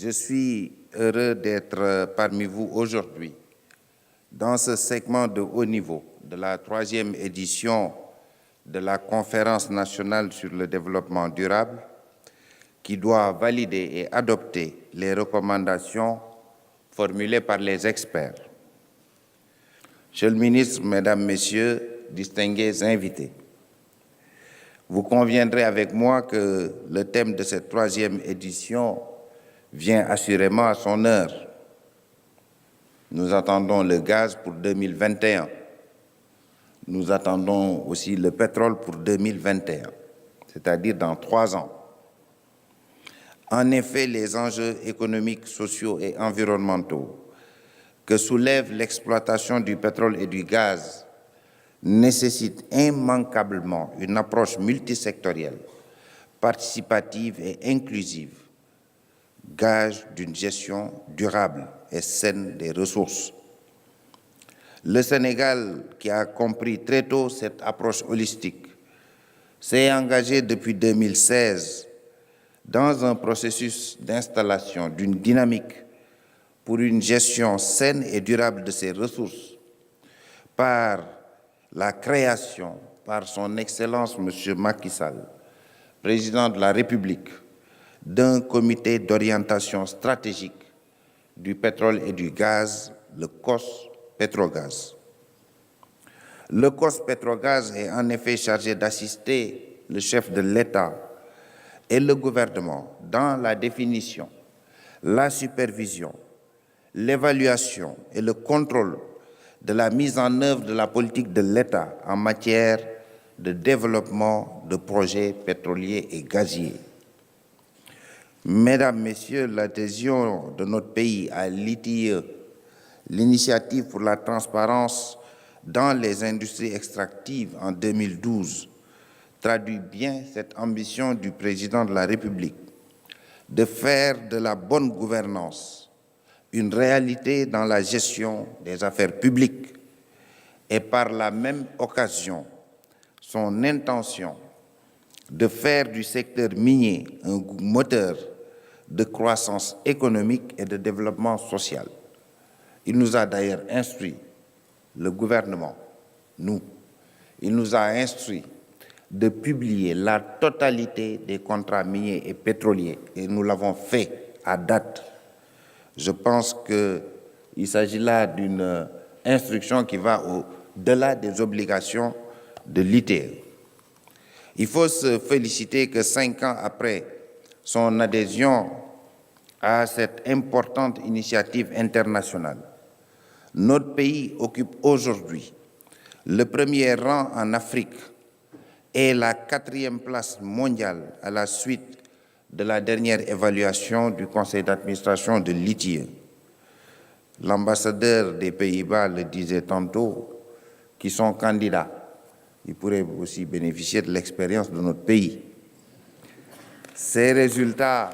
Je suis heureux d'être parmi vous aujourd'hui dans ce segment de haut niveau de la 3e édition de la Conférence nationale sur le développement durable qui doit valider et adopter les recommandations formulées par les experts. Monsieur le ministre, Mesdames, Messieurs, distingués invités, vous conviendrez avec moi que le thème de cette 3e édition vient assurément à son heure. Nous attendons le gaz pour 2021. Nous attendons aussi le pétrole pour 2021, c'est-à-dire dans 3 ans. En effet, les enjeux économiques, sociaux et environnementaux que soulève l'exploitation du pétrole et du gaz nécessitent immanquablement une approche multisectorielle, participative et inclusive, gage d'une gestion durable et saine des ressources. Le Sénégal, qui a compris très tôt cette approche holistique, s'est engagé depuis 2016 dans un processus d'installation d'une dynamique pour une gestion saine et durable de ses ressources par la création, par son Excellence M. Macky Sall, président de la République, d'un comité d'orientation stratégique du pétrole et du gaz, le COS Pétrogaz. Le COS Pétrogaz est en effet chargé d'assister le chef de l'État et le gouvernement dans la définition, la supervision, l'évaluation et le contrôle de la mise en œuvre de la politique de l'État en matière de développement de projets pétroliers et gaziers. Mesdames, Messieurs, l'adhésion de notre pays à l'ITIE, l'initiative pour la transparence dans les industries extractives en 2012, traduit bien cette ambition du président de la République de faire de la bonne gouvernance une réalité dans la gestion des affaires publiques et par la même occasion son intention de faire du secteur minier un moteur de croissance économique et de développement social. Il nous a d'ailleurs instruit, le gouvernement, il nous a instruit de publier la totalité des contrats miniers et pétroliers, et nous l'avons fait à date. Je pense qu'il s'agit là d'une instruction qui va au-delà des obligations de l'ITE. Il faut se féliciter que 5 ans après son adhésion à cette importante initiative internationale, notre pays occupe aujourd'hui le premier rang en Afrique et la 4e place mondiale à la suite de la dernière évaluation du conseil d'administration de l'ITIE. L'ambassadeur des Pays-Bas le disait tantôt, qui sont candidats. Ils pourraient aussi bénéficier de l'expérience de notre pays. Ces résultats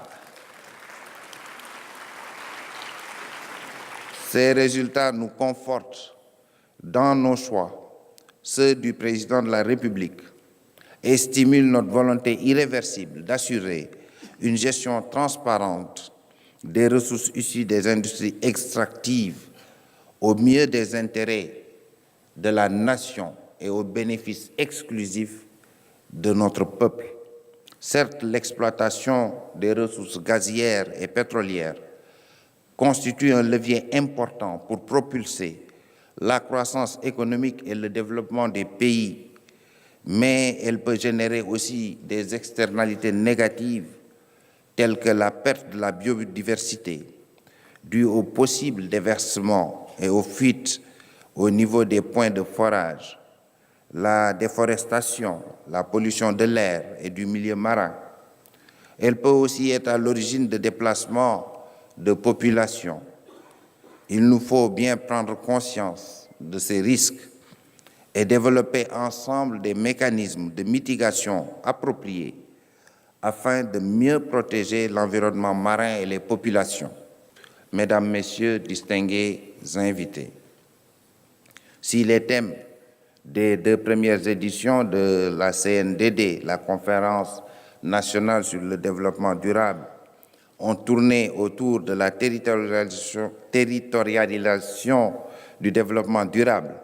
nous confortent dans nos choix, ceux du président de la République, et stimulent notre volonté irréversible d'assurer une gestion transparente des ressources issues des industries extractives au mieux des intérêts de la nation et au bénéfice exclusif de notre peuple. Certes, l'exploitation des ressources gazières et pétrolières constitue un levier important pour propulser la croissance économique et le développement des pays, mais elle peut générer aussi des externalités négatives telles que la perte de la biodiversité due aux possibles déversements et aux fuites au niveau des points de forage, la déforestation, la pollution de l'air et du milieu marin. Elle peut aussi être à l'origine de déplacements de population. Il nous faut bien prendre conscience de ces risques et développer ensemble des mécanismes de mitigation appropriés afin de mieux protéger l'environnement marin et les populations. Mesdames, Messieurs, distingués invités, si les thèmes des 2 premières éditions de la CNDD, la Conférence nationale sur le développement durable, ont tourné autour de la territorialisation du développement durable.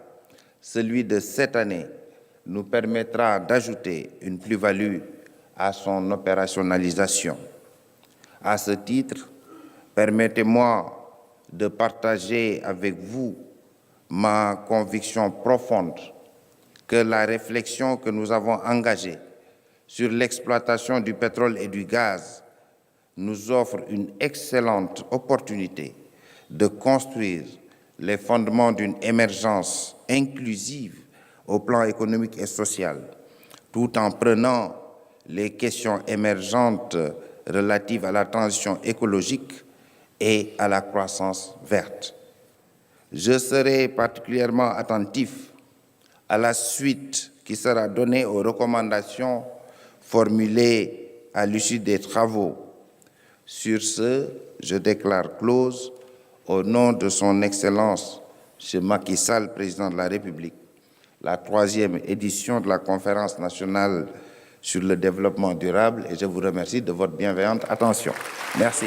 Celui de cette année nous permettra d'ajouter une plus-value à son opérationnalisation. À ce titre, permettez-moi de partager avec vous ma conviction profonde que la réflexion que nous avons engagée sur l'exploitation du pétrole et du gaz nous offre une excellente opportunité de construire les fondements d'une émergence inclusive au plan économique et social, tout en prenant les questions émergentes relatives à la transition écologique et à la croissance verte. Je serai particulièrement attentif à la suite qui sera donnée aux recommandations formulées à l'issue des travaux. Sur ce, je déclare close, au nom de son Excellence, M. Macky Sall, Président de la République, la 3e édition de la Conférence nationale sur le développement durable et je vous remercie de votre bienveillante attention. Merci.